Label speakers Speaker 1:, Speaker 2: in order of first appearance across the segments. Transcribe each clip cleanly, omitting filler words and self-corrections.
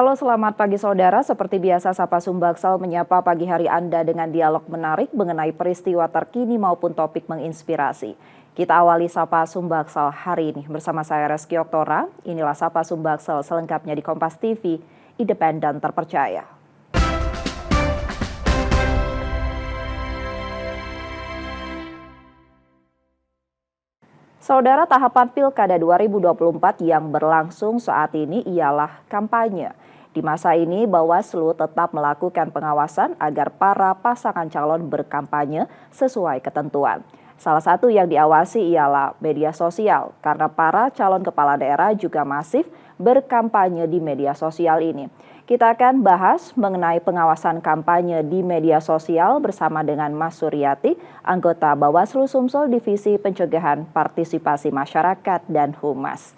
Speaker 1: Halo, selamat pagi saudara. Seperti biasa, Sapa Sumbaksal menyapa pagi hari Anda dengan dialog menarik mengenai peristiwa terkini maupun topik menginspirasi. Kita awali Sapa Sumbaksal hari ini bersama saya Reski Oktora. Inilah Sapa Sumbaksal selengkapnya di Kompas TV, independen terpercaya. Saudara, tahapan Pilkada 2024 yang berlangsung saat ini ialah kampanye. Di masa ini, Bawaslu tetap melakukan pengawasan agar para pasangan calon berkampanye sesuai ketentuan. Salah satu yang diawasi ialah media sosial, karena para calon kepala daerah juga masif berkampanye di media sosial ini. Kita akan bahas mengenai pengawasan kampanye di media sosial bersama dengan Mas Suryati, anggota Bawaslu Sumsel Divisi Pencegahan Partisipasi Masyarakat dan Humas.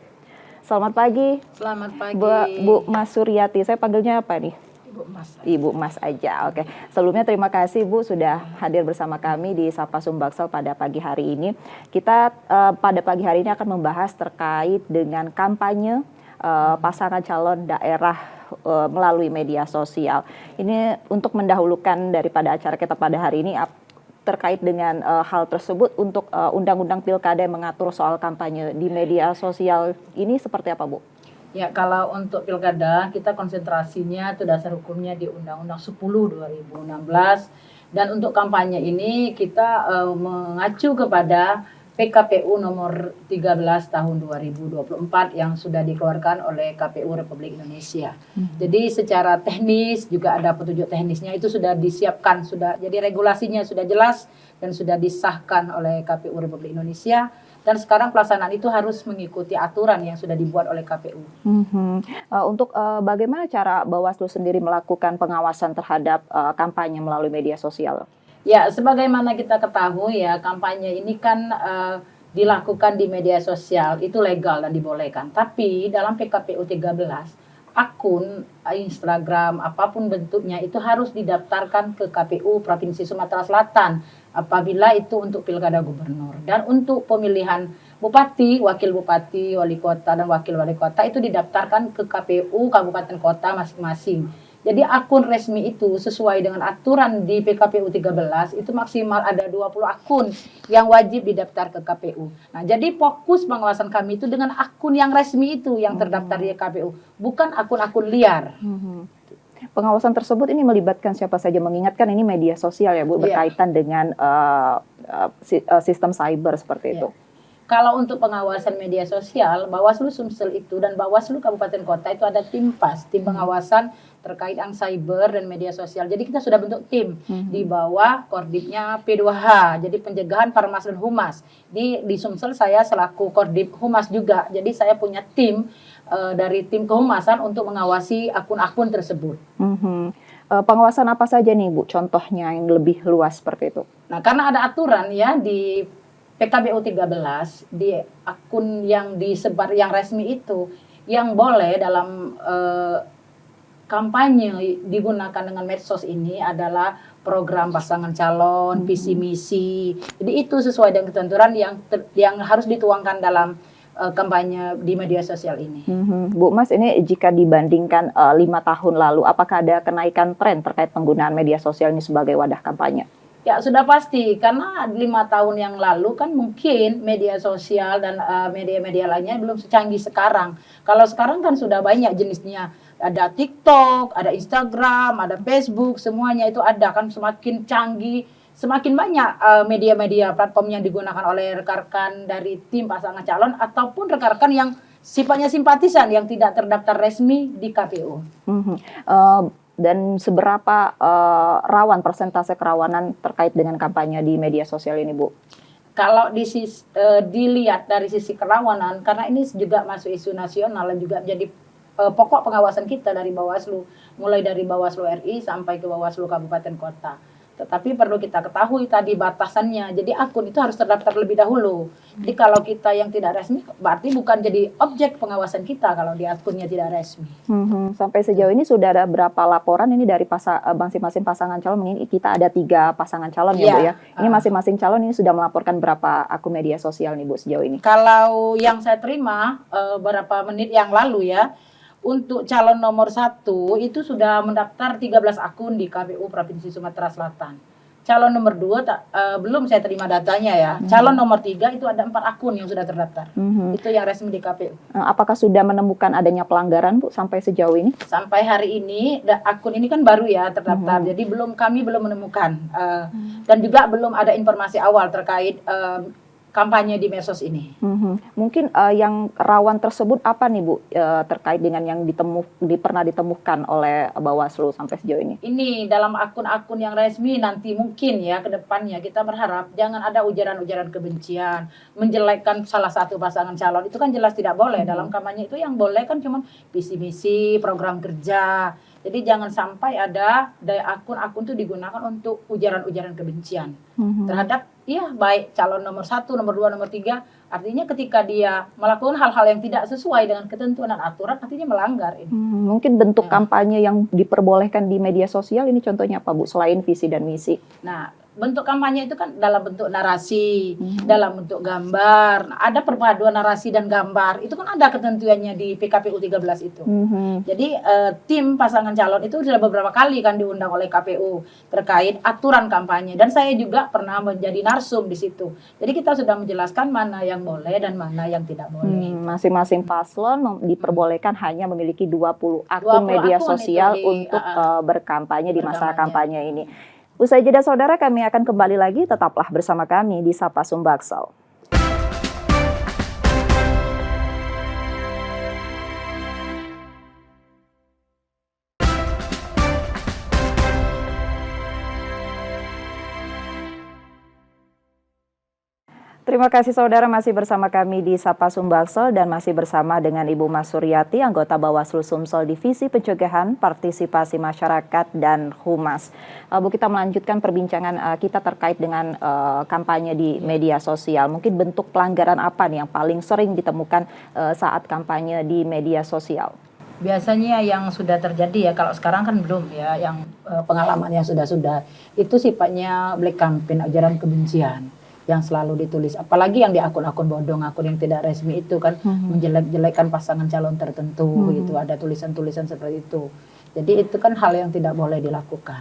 Speaker 1: Selamat pagi.
Speaker 2: Selamat pagi.
Speaker 1: Bu Mas Suryati, saya panggilnya apa nih?
Speaker 2: Ibu Mas.
Speaker 1: Ibu Mas aja, oke. Sebelumnya terima kasih Bu sudah hadir bersama kami di Sapa Sumbaksal pada pagi hari ini. Kita pada pagi hari ini akan membahas terkait dengan kampanye pasangan calon daerah melalui media sosial. Ini untuk mendahulukan daripada acara kita pada hari ini terkait dengan hal tersebut untuk Undang-Undang Pilkada yang mengatur soal kampanye di media sosial ini seperti apa, Bu?
Speaker 2: Ya, kalau untuk Pilkada kita konsentrasinya itu dasar hukumnya di Undang-Undang 10 2016 dan untuk kampanye ini kita mengacu kepada PKPU nomor 13 tahun 2024 yang sudah dikeluarkan oleh KPU Republik Indonesia. Jadi secara teknis juga ada petunjuk teknisnya itu sudah disiapkan, jadi regulasinya sudah jelas dan sudah disahkan oleh KPU Republik Indonesia dan sekarang pelaksanaan itu harus mengikuti aturan yang sudah dibuat oleh KPU.
Speaker 1: Untuk bagaimana cara Bawaslu sendiri melakukan pengawasan terhadap kampanye melalui media sosial?
Speaker 2: Ya, sebagaimana kita ketahui ya, kampanye ini kan dilakukan di media sosial, itu legal dan dibolehkan. Tapi dalam PKPU 13, akun Instagram, apapun bentuknya, itu harus didaftarkan ke KPU Provinsi Sumatera Selatan apabila itu untuk Pilkada Gubernur. Dan untuk pemilihan Bupati, Wakil Bupati, Wali Kota, dan Wakil Wali Kota itu didaftarkan ke KPU Kabupaten Kota masing-masing. Jadi akun resmi itu sesuai dengan aturan di PKPU 13 itu maksimal ada 20 akun yang wajib didaftar ke KPU. Nah, jadi fokus pengawasan kami itu dengan akun yang resmi itu yang terdaftar di KPU, bukan akun-akun liar.
Speaker 1: Pengawasan tersebut ini melibatkan siapa saja? Mengingatkan ini media sosial ya Bu, berkaitan dengan sistem cyber seperti itu.
Speaker 2: Kalau untuk pengawasan media sosial, Bawaslu Sumsel itu dan Bawaslu Kabupaten Kota itu ada tim PAS, tim pengawasan terkait yang cyber dan media sosial. Jadi kita sudah bentuk tim di bawah koordinatnya P2H, jadi pencegahan Parmas dan Humas. Di Sumsel saya selaku koordinat Humas juga, jadi saya punya tim dari tim kehumasan untuk mengawasi akun-akun tersebut.
Speaker 1: Pengawasan apa saja nih Bu, contohnya yang lebih luas seperti itu?
Speaker 2: Nah, karena ada aturan ya di PKPU 13 di akun yang disebar yang resmi itu yang boleh dalam kampanye digunakan dengan medsos ini adalah program pasangan calon, visi misi. Jadi itu sesuai dengan ketentuan yang harus dituangkan dalam kampanye di media sosial ini.
Speaker 1: Bu Mas, ini jika dibandingkan 5 tahun lalu, apakah ada kenaikan tren terkait penggunaan media sosial ini sebagai wadah kampanye?
Speaker 2: Ya sudah pasti, karena 5 tahun yang lalu kan mungkin media sosial dan media-media lainnya belum secanggih sekarang. Kalau sekarang kan sudah banyak jenisnya, ada TikTok, ada Instagram, ada Facebook, semuanya itu ada kan, semakin canggih, semakin banyak media-media platform yang digunakan oleh rekan-rekan dari tim pasangan calon ataupun rekan-rekan yang sifatnya simpatisan yang tidak terdaftar resmi di KPU.
Speaker 1: Dan seberapa rawan persentase kerawanan terkait dengan kampanye di media sosial ini, Bu?
Speaker 2: Kalau dilihat dari sisi kerawanan, karena ini juga masuk isu nasional dan juga menjadi pokok pengawasan kita dari Bawaslu, mulai dari Bawaslu RI sampai ke Bawaslu Kabupaten Kota. Tetapi perlu kita ketahui tadi batasannya. Jadi akun itu harus terdaftar lebih dahulu. Jadi kalau kita yang tidak resmi, berarti bukan jadi objek pengawasan kita kalau di akunnya tidak resmi.
Speaker 1: Sampai sejauh ini sudah ada berapa laporan ini dari masing-masing pasangan calon? Ini kita ada 3 pasangan calon ya Bu ya. Ini masing-masing calon ini sudah melaporkan berapa akun media sosial nih Bu sejauh ini?
Speaker 2: Kalau yang saya terima beberapa menit yang lalu ya, Untuk calon nomor 1 itu sudah mendaftar 13 akun di KPU Provinsi Sumatera Selatan. Calon nomor 2 belum saya terima datanya ya. Calon nomor 3 itu ada 4 akun yang sudah terdaftar. Itu yang resmi di KPU.
Speaker 1: Apakah sudah menemukan adanya pelanggaran, Bu, sampai sejauh ini?
Speaker 2: Sampai hari ini akun ini kan baru ya terdaftar. Jadi kami belum menemukan dan juga belum ada informasi awal terkait kampanye di medsos ini.
Speaker 1: Mungkin yang rawan tersebut apa nih, Bu, terkait dengan yang pernah ditemukan oleh Bawaslu sampai sejauh ini?
Speaker 2: Ini dalam akun-akun yang resmi nanti mungkin ya ke depannya kita berharap jangan ada ujaran-ujaran kebencian, menjelekkan salah satu pasangan calon, itu kan jelas tidak boleh. Dalam kampanye itu yang boleh kan cuma visi misi, program kerja. Jadi jangan sampai ada akun-akun itu digunakan untuk ujaran-ujaran kebencian terhadap baik calon nomor 1, nomor 2, nomor 3. Artinya ketika dia melakukan hal-hal yang tidak sesuai dengan ketentuan dan aturan, artinya melanggar ini.
Speaker 1: Mungkin bentuk kampanye yang diperbolehkan di media sosial ini contohnya apa, Bu, selain visi dan misi?
Speaker 2: Nah, bentuk kampanye itu kan dalam bentuk narasi, dalam bentuk gambar. Nah, ada perpaduan narasi dan gambar. Itu kan ada ketentuannya di PKPU 13 itu. Jadi tim pasangan calon itu sudah beberapa kali kan diundang oleh KPU terkait aturan kampanye. Dan saya juga pernah menjadi narsum di situ. Jadi kita sudah menjelaskan mana yang boleh dan mana yang tidak boleh.
Speaker 1: Masing-masing paslon diperbolehkan hanya memiliki 20 akun media sosial untuk berkampanye di masa kampanye ini. Usai jeda saudara, kami akan kembali lagi, tetaplah bersama kami di Sapa Sumbaksel. Terima kasih saudara, masih bersama kami di Sapa Sumbaksel dan masih bersama dengan Ibu Mas Suryati, anggota Bawaslu Sumsel Divisi Pencegahan, Partisipasi Masyarakat dan Humas. Bu, kita melanjutkan perbincangan kita terkait dengan kampanye di media sosial. Mungkin bentuk pelanggaran apa nih yang paling sering ditemukan saat kampanye di media sosial?
Speaker 2: Biasanya yang sudah terjadi ya, kalau sekarang kan belum ya, yang pengalamannya sudah itu sifatnya black campaign, ujaran kebencian yang selalu ditulis, apalagi yang di akun-akun bodong, akun yang tidak resmi itu kan menjelek-jelekan pasangan calon tertentu gitu, ada tulisan-tulisan seperti itu. Jadi itu kan hal yang tidak boleh dilakukan.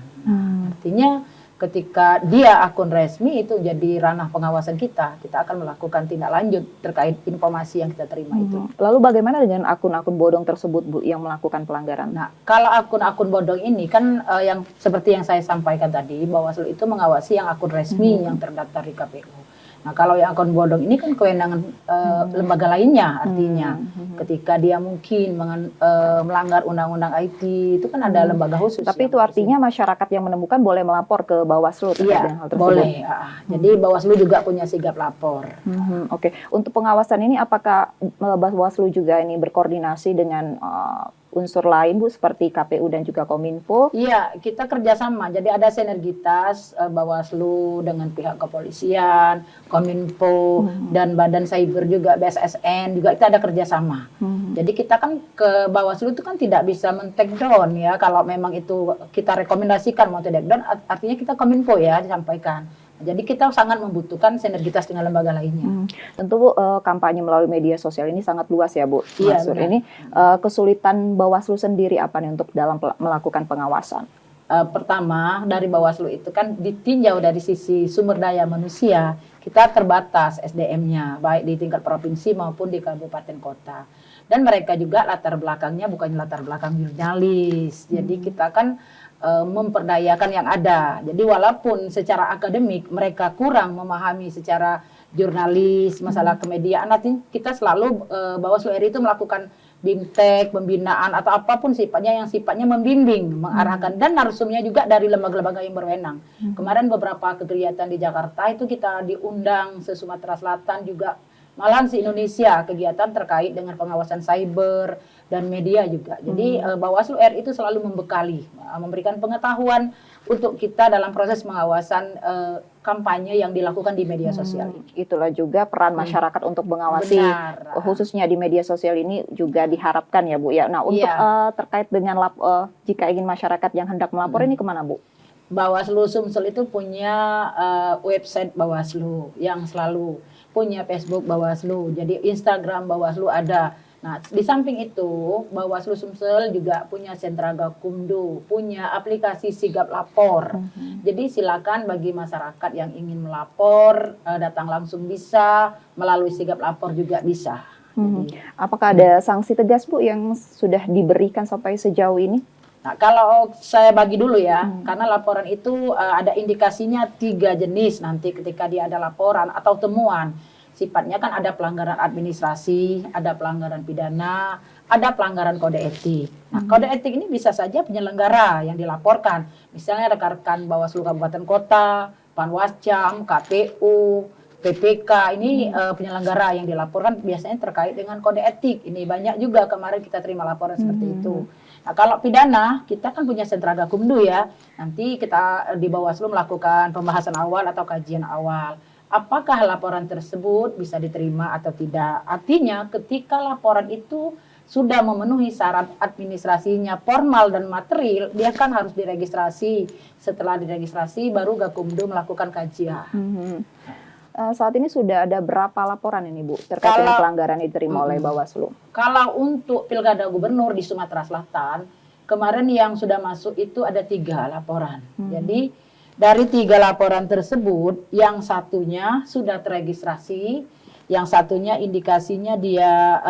Speaker 2: Artinya ketika dia akun resmi itu jadi ranah pengawasan kita akan melakukan tindak lanjut terkait informasi yang kita terima itu.
Speaker 1: Lalu bagaimana dengan akun-akun bodong tersebut, Bu, yang melakukan pelanggaran?
Speaker 2: Nah, kalau akun-akun bodong ini kan yang seperti yang saya sampaikan tadi, Bawaslu itu mengawasi yang akun resmi yang terdaftar di KPU. Nah, kalau yang akun bodong ini kan kewenangan lembaga lainnya, artinya ketika dia mungkin melanggar undang-undang IT, itu kan ada lembaga khusus.
Speaker 1: Tapi itu artinya masyarakat yang menemukan boleh melapor ke Bawaslu terkait dengan hal tersebut?
Speaker 2: Boleh. Jadi Bawaslu juga punya sigap lapor.
Speaker 1: Oke. Untuk pengawasan ini apakah Bawaslu juga ini berkoordinasi dengan unsur lain, Bu, seperti KPU dan juga Kominfo?
Speaker 2: Iya, kita kerjasama. Jadi ada sinergitas Bawaslu dengan pihak kepolisian, Kominfo, dan Badan Cyber juga, BSSN juga, kita ada kerjasama. Jadi kita kan ke Bawaslu itu kan tidak bisa men-take down ya, kalau memang itu kita rekomendasikan mau take down, artinya kita Kominfo ya disampaikan. Jadi kita sangat membutuhkan sinergitas dengan lembaga lainnya.
Speaker 1: Tentu, Bu, kampanye melalui media sosial ini sangat luas ya, Bu.
Speaker 2: Iya,
Speaker 1: ini kesulitan Bawaslu sendiri apa nih untuk dalam melakukan pengawasan?
Speaker 2: Pertama, dari Bawaslu itu kan ditinjau dari sisi sumber daya manusia, kita terbatas SDM-nya, baik di tingkat provinsi maupun di kabupaten kota. Dan mereka juga latar belakangnya bukan latar belakang jurnalis. Jadi kita kan memperdayakan yang ada. Jadi walaupun secara akademik mereka kurang memahami secara jurnalis, masalah kemediaan, nanti kita selalu Bawaslu RI itu melakukan bimtek, pembinaan atau apapun sifatnya yang sifatnya membimbing, mengarahkan, dan narsumnya juga dari lembaga-lembaga yang berwenang. Kemarin beberapa kegiatan di Jakarta itu kita diundang se-Sumatera Selatan juga, malahan se-Indonesia, kegiatan terkait dengan pengawasan cyber dan media juga. Jadi Bawaslu RI itu selalu membekali, memberikan pengetahuan untuk kita dalam proses pengawasan kampanye yang dilakukan di media sosial.
Speaker 1: Itulah juga peran masyarakat untuk mengawasi, khususnya di media sosial ini juga diharapkan ya, Bu ya. Nah, untuk terkait dengan jika ingin masyarakat yang hendak melapor ini kemana, Bu?
Speaker 2: Bawaslu Sumsel itu punya website Bawaslu yang selalu punya Facebook Bawaslu, jadi Instagram Bawaslu ada. Nah, di samping itu, Bawaslu Sumsel juga punya sentra Gakumdu, punya aplikasi Sigap Lapor. Jadi silakan bagi masyarakat yang ingin melapor, datang langsung bisa, melalui Sigap Lapor juga bisa.
Speaker 1: Apakah ada sanksi tegas Bu yang sudah diberikan sampai sejauh ini?
Speaker 2: Nah, kalau saya bagi dulu ya, karena laporan itu ada indikasinya 3 jenis nanti ketika dia ada laporan atau temuan. Sifatnya kan ada pelanggaran administrasi, ada pelanggaran pidana, ada pelanggaran kode etik. Nah, kode etik ini bisa saja penyelenggara yang dilaporkan. Misalnya rekan-rekan Bawaslu Kabupaten Kota, Panwascam, KPU, PPK, ini penyelenggara yang dilaporkan biasanya terkait dengan kode etik. Ini banyak juga kemarin kita terima laporan seperti itu. Nah, kalau pidana, kita kan punya sentra Gakumdu ya. Nanti kita di Bawaslu melakukan pembahasan awal atau kajian awal. Apakah laporan tersebut bisa diterima atau tidak? Artinya ketika laporan itu sudah memenuhi syarat administrasinya formal dan material, dia kan harus diregistrasi. Setelah diregistrasi baru Gakumdu melakukan kajian.
Speaker 1: Saat ini sudah ada berapa laporan ini Bu terkait dengan pelanggaran yang diterima oleh Bawaslu?
Speaker 2: Kalau untuk Pilkada Gubernur di Sumatera Selatan, kemarin yang sudah masuk itu ada 3 laporan. Jadi dari 3 laporan tersebut, yang satunya sudah terregistrasi, yang satunya indikasinya dia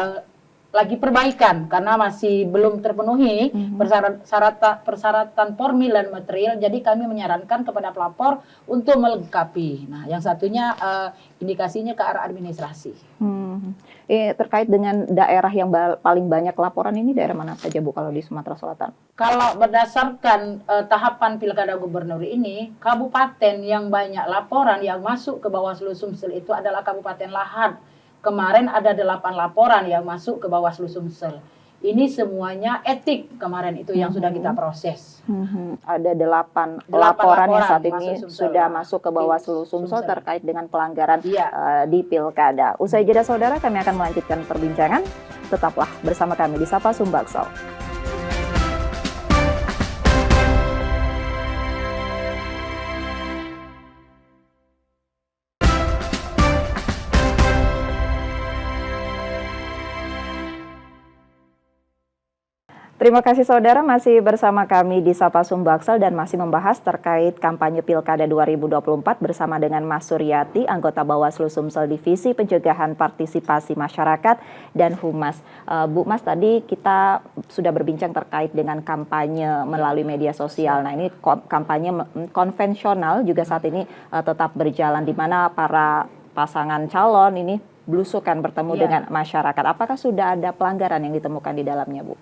Speaker 2: lagi perbaikan karena masih belum terpenuhi persyaratan formil dan material. Jadi kami menyarankan kepada pelapor untuk melengkapi. Nah, yang satunya indikasinya ke arah administrasi.
Speaker 1: Terkait dengan daerah yang paling banyak laporan ini daerah mana saja Bu kalau di Sumatera Selatan?
Speaker 2: Kalau berdasarkan tahapan Pilkada Gubernur ini, kabupaten yang banyak laporan yang masuk ke Bawaslu Sumsel itu adalah Kabupaten Lahad. Kemarin ada 8 laporan yang masuk ke Bawaslu Sumsel. Ini semuanya etik kemarin itu yang sudah kita proses.
Speaker 1: Ada 8 laporan yang saat ini sudah masuk ke Bawaslu Sumsel terkait dengan pelanggaran di Pilkada. Usai jeda saudara, kami akan melanjutkan perbincangan. Tetaplah bersama kami di Sapa Sumbaksel. Terima kasih saudara masih bersama kami di Sapa Sumbaksel dan masih membahas terkait kampanye Pilkada 2024 bersama dengan Mas Suryati, anggota Bawaslu Sumsel Divisi Pencegahan Partisipasi Masyarakat dan Humas. Bu Mas, tadi kita sudah berbincang terkait dengan kampanye melalui media sosial. Nah, ini kampanye konvensional juga saat ini tetap berjalan di mana para pasangan calon ini belusukan bertemu dengan masyarakat. Apakah sudah ada pelanggaran yang ditemukan di dalamnya, Bu?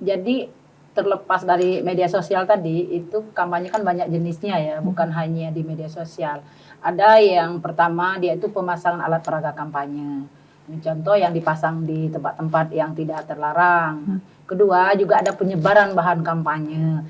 Speaker 2: Jadi terlepas dari media sosial tadi, itu kampanye kan banyak jenisnya ya, bukan hanya di media sosial. Ada yang pertama dia itu pemasangan alat peraga kampanye. Ini contoh yang dipasang di tempat-tempat yang tidak terlarang. Kedua juga ada penyebaran bahan kampanye,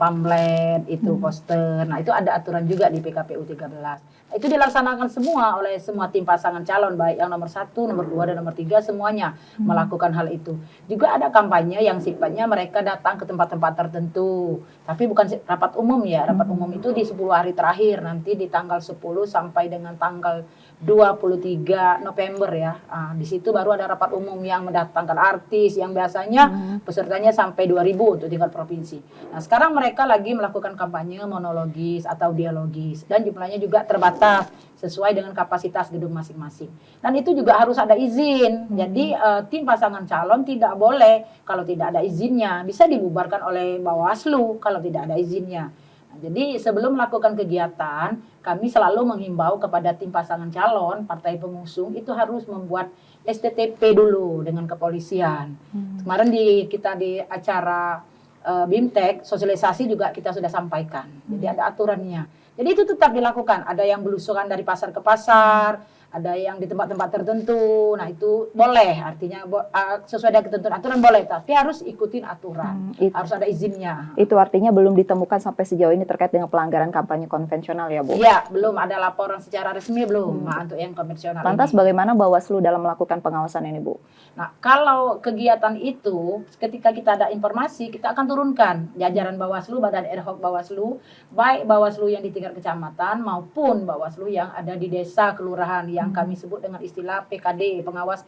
Speaker 2: pamflet, itu poster. Nah, itu ada aturan juga di PKPU 13. Itu dilaksanakan semua oleh semua tim pasangan calon, baik yang nomor 1, nomor 2, dan nomor 3 semuanya melakukan hal itu. Juga ada kampanye yang sifatnya mereka datang ke tempat-tempat tertentu, tapi bukan rapat umum ya. Rapat umum itu di 10 hari terakhir, nanti di tanggal 10 sampai dengan tanggal 23 November ya. Di situ baru ada rapat umum yang mendatangkan artis yang biasanya pesertanya sampai 2.000 untuk tingkat provinsi. Nah, sekarang mereka lagi melakukan kampanye monologis atau dialogis dan jumlahnya juga terbatas sesuai dengan kapasitas gedung masing-masing. Dan itu juga harus ada izin. Jadi tim pasangan calon tidak boleh kalau tidak ada izinnya. Bisa dibubarkan oleh Bawaslu kalau tidak ada izinnya. Nah, jadi sebelum melakukan kegiatan, kami selalu menghimbau kepada tim pasangan calon, partai pengusung itu harus membuat STTP dulu dengan kepolisian. Kemarin kita di acara BIMTEK, sosialisasi juga kita sudah sampaikan. Jadi ada aturannya. Jadi itu tetap dilakukan. Ada yang belusukan dari pasar ke pasar, ada yang di tempat-tempat tertentu. Nah, itu boleh, artinya sesuai dengan ketentuan aturan boleh, tapi harus ikutin aturan. Harus ada izinnya.
Speaker 1: Itu artinya belum ditemukan sampai sejauh ini terkait dengan pelanggaran kampanye konvensional ya, Bu?
Speaker 2: Iya, belum ada laporan secara resmi belum untuk yang konvensional.
Speaker 1: Lantas bagaimana Bawaslu dalam melakukan pengawasan ini, Bu?
Speaker 2: Nah, kalau kegiatan itu, ketika kita ada informasi, kita akan turunkan jajaran Bawaslu, Badan Ad Hoc Bawaslu, baik Bawaslu yang di tingkat kecamatan maupun Bawaslu yang ada di desa, kelurahan, yang kami sebut dengan istilah PKD, pengawas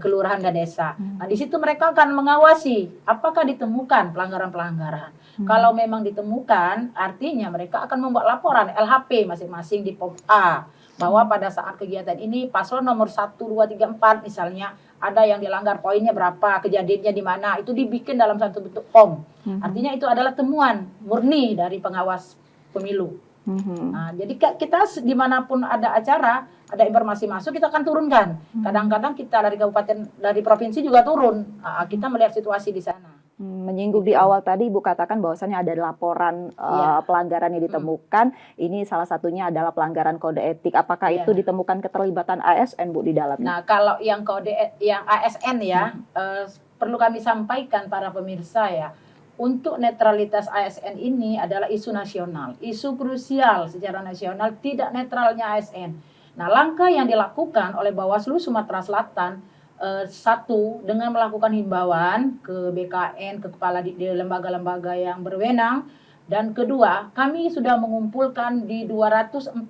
Speaker 2: kelurahan dan desa. Nah, di situ mereka akan mengawasi apakah ditemukan pelanggaran-pelanggaran. Kalau memang ditemukan, artinya mereka akan membuat laporan LHP masing-masing di POM A bahwa pada saat kegiatan ini paslon nomor 1, 2, 3, 4 misalnya ada yang dilanggar, poinnya berapa, kejadiannya di mana, itu dibikin dalam satu bentuk POM. Artinya itu adalah temuan murni dari pengawas pemilu. Nah, jadi kita dimanapun ada acara, ada informasi masuk, kita akan turunkan. Kadang-kadang kita dari kabupaten, dari provinsi juga turun. Kita melihat situasi di sana.
Speaker 1: Menyinggung di awal tadi Ibu katakan bahwasannya ada laporan pelanggaran yang ditemukan. Ini salah satunya adalah pelanggaran kode etik. Apakah itu ditemukan keterlibatan ASN Bu di dalamnya?
Speaker 2: Nah, kalau yang yang ASN ya, perlu kami sampaikan para pemirsa ya, untuk netralitas ASN ini adalah isu nasional, isu krusial secara nasional, tidak netralnya ASN. Nah, langkah yang dilakukan oleh Bawaslu Sumatera Selatan, satu, dengan melakukan himbauan ke BKN, ke kepala di lembaga-lembaga yang berwenang, dan kedua, kami sudah mengumpulkan di 241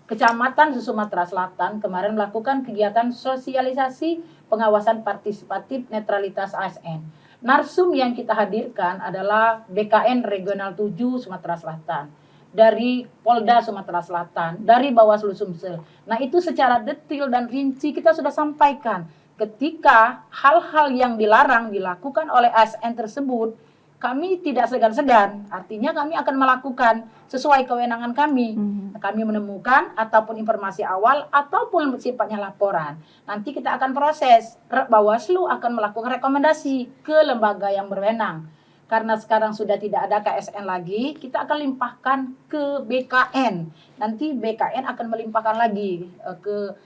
Speaker 2: kecamatan Sumatera Selatan kemarin melakukan kegiatan sosialisasi pengawasan partisipatif netralitas ASN. Narsum yang kita hadirkan adalah BKN Regional 7 Sumatera Selatan, dari Polda Sumatera Selatan, dari Bawaslu Sumsel. Nah, itu secara detail dan rinci kita sudah sampaikan. Ketika hal-hal yang dilarang dilakukan oleh ASN tersebut, kami tidak segan-segan. Artinya kami akan melakukan sesuai kewenangan kami. Kami menemukan ataupun informasi awal ataupun sifatnya laporan. Nanti kita akan proses. Bawaslu akan melakukan rekomendasi ke lembaga yang berwenang. Karena sekarang sudah tidak ada KSN lagi, kita akan limpahkan ke BKN. Nanti BKN akan melimpahkan lagi ke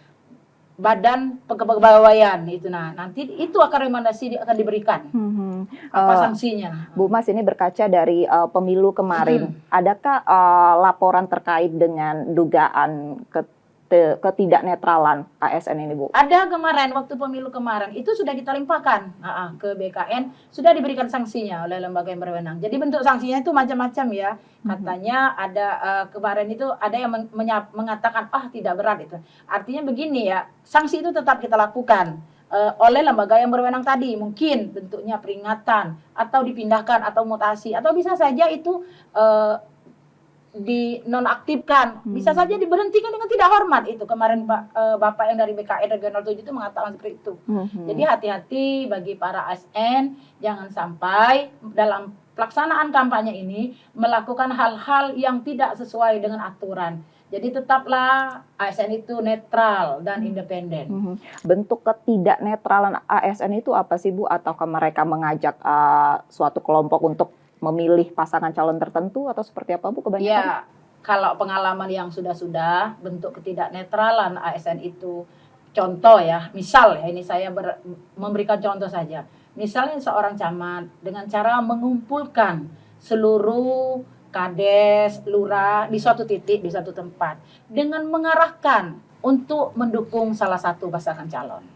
Speaker 2: Badan Kepegawaian itu. Nah, nanti itu akan rekomendasi akan diberikan. Apa sanksinya?
Speaker 1: Bu Mas, ini berkaca dari pemilu kemarin, adakah laporan terkait dengan dugaan ketidaknetralan ASN ini, Bu?
Speaker 2: Ada kemarin, waktu pemilu kemarin, itu sudah kita limpahkan ke BKN, sudah diberikan sanksinya oleh lembaga yang berwenang. Jadi bentuk sanksinya itu macam-macam ya. Katanya ada kemarin itu ada yang mengatakan, tidak berat itu. Artinya begini ya, sanksi itu tetap kita lakukan oleh lembaga yang berwenang tadi. Mungkin bentuknya peringatan, atau dipindahkan, atau mutasi, atau bisa saja itu dinonaktifkan, bisa saja diberhentikan dengan tidak hormat. Itu kemarin Bapak yang dari BKN Regional 7 itu mengatakan seperti itu. Jadi hati-hati bagi para ASN, jangan sampai dalam pelaksanaan kampanye ini melakukan hal-hal yang tidak sesuai dengan aturan. Jadi tetaplah ASN itu netral dan independen.
Speaker 1: Bentuk ketidaknetralan ASN itu apa sih Bu? Ataukah mereka mengajak suatu kelompok untuk memilih pasangan calon tertentu atau seperti apa Bu kebanyakan?
Speaker 2: Ya, kalau pengalaman yang sudah-sudah, bentuk ketidaknetralan ASN itu, contoh ya, misal ya, ini saya memberikan contoh saja. Misalnya seorang camat dengan cara mengumpulkan seluruh kades, lurah di suatu titik, di suatu tempat, dengan mengarahkan untuk mendukung salah satu pasangan calon.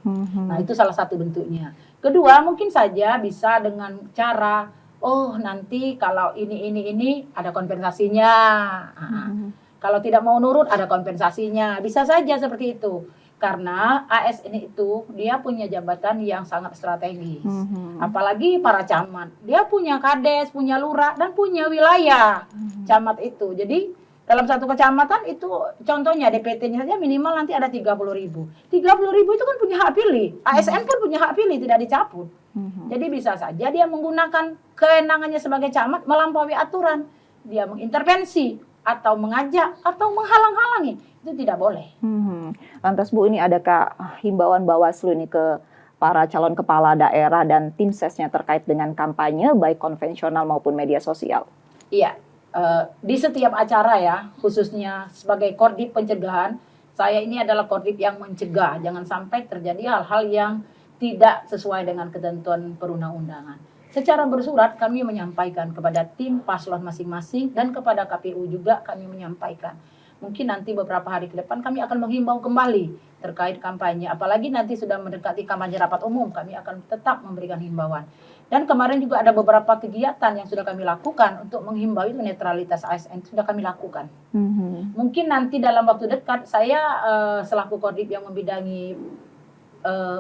Speaker 2: Nah, itu salah satu bentuknya. Kedua, mungkin saja bisa dengan cara nanti kalau ini ada kompensasinya. Kalau tidak mau nurut ada kompensasinya. Bisa saja seperti itu. Karena ASN itu dia punya jabatan yang sangat strategis. Apalagi para camat. Dia punya kades, punya lurah, dan punya wilayah camat itu. Jadi dalam satu kecamatan itu contohnya DPT-nya saja minimal nanti ada 30.000. 30.000 itu kan punya hak pilih. ASN pun punya hak pilih, tidak dicabut. Jadi bisa saja dia menggunakan kewenangannya sebagai camat melampaui aturan. Dia mengintervensi atau mengajak atau menghalang-halangi. Itu tidak boleh.
Speaker 1: Lantas Bu, ini adakah himbauan Bawaslu ini ke para calon kepala daerah dan tim sesnya terkait dengan kampanye baik konvensional maupun media sosial?
Speaker 2: Iya, di setiap acara ya, khususnya sebagai Kordip pencegahan, saya ini adalah Kordip yang mencegah. Jangan sampai terjadi hal-hal yang tidak sesuai dengan ketentuan perundang-undangan. Secara bersurat kami menyampaikan kepada tim paslon masing-masing dan kepada KPU juga kami menyampaikan. Mungkin nanti beberapa hari ke depan kami akan menghimbau kembali terkait kampanye. Apalagi nanti sudah mendekati kampanye rapat umum, kami akan tetap memberikan himbauan. Dan kemarin juga ada beberapa kegiatan yang sudah kami lakukan untuk menghimbau itu netralitas ASN, sudah kami lakukan. Mungkin nanti dalam waktu dekat saya selaku Kordip yang membidangi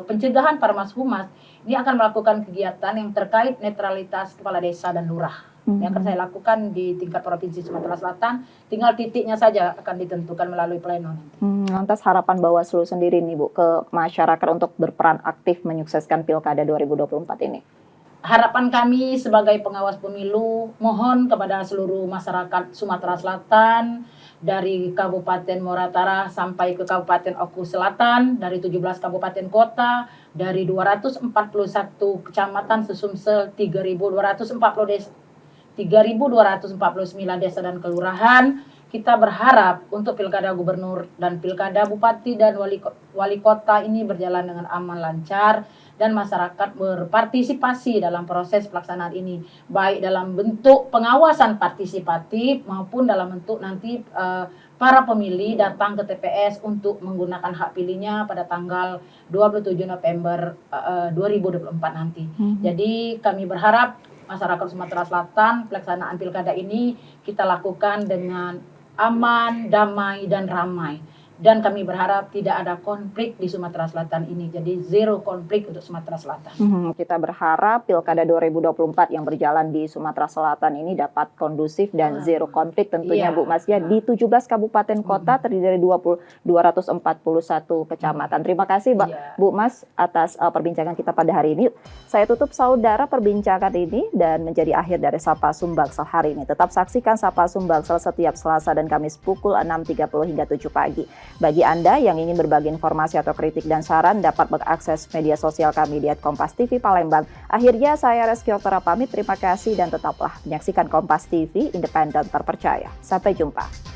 Speaker 2: pencegahan Parmas Humas ini akan melakukan kegiatan yang terkait netralitas kepala desa dan lurah. Yang akan saya lakukan di tingkat Provinsi Sumatera Selatan, tinggal titiknya saja akan ditentukan melalui pleno nanti.
Speaker 1: Lantas harapan Bawaslu sendiri nih Bu ke masyarakat untuk berperan aktif menyukseskan Pilkada 2024 ini.
Speaker 2: Harapan kami sebagai pengawas pemilu, mohon kepada seluruh masyarakat Sumatera Selatan, dari Kabupaten Moratara sampai ke Kabupaten Oku Selatan, dari 17 kabupaten kota, dari 241 kecamatan sesumsel 3.249 desa dan kelurahan. Kita berharap untuk Pilkada Gubernur dan Pilkada Bupati dan Wali Kota ini berjalan dengan aman lancar dan masyarakat berpartisipasi dalam proses pelaksanaan ini, baik dalam bentuk pengawasan partisipatif maupun dalam bentuk nanti para pemilih datang ke TPS untuk menggunakan hak pilihnya pada tanggal 27 November 2024 nanti. Jadi kami berharap masyarakat Sumatera Selatan pelaksanaan Pilkada ini kita lakukan dengan aman, damai, dan ramai. Dan kami berharap tidak ada konflik di Sumatera Selatan ini. Jadi zero konflik untuk Sumatera Selatan.
Speaker 1: Kita berharap Pilkada 2024 yang berjalan di Sumatera Selatan ini dapat kondusif dan zero konflik tentunya Bu Mas ya. Di 17 kabupaten kota terdiri dari 241 kecamatan. Terima kasih Bu Mas atas perbincangan kita pada hari ini. Saya tutup saudara perbincangan ini dan menjadi akhir dari Sapa Sumbangsel hari ini. Tetap saksikan Sapa Sumbangsel setiap Selasa dan Kamis pukul 6.30 hingga 7 pagi. Bagi Anda yang ingin berbagi informasi atau kritik dan saran dapat mengakses media sosial kami di @kompas.tv Palembang. Akhirnya saya Reski Oktara pamit, terima kasih dan tetaplah menyaksikan Kompas TV, independen terpercaya. Sampai jumpa.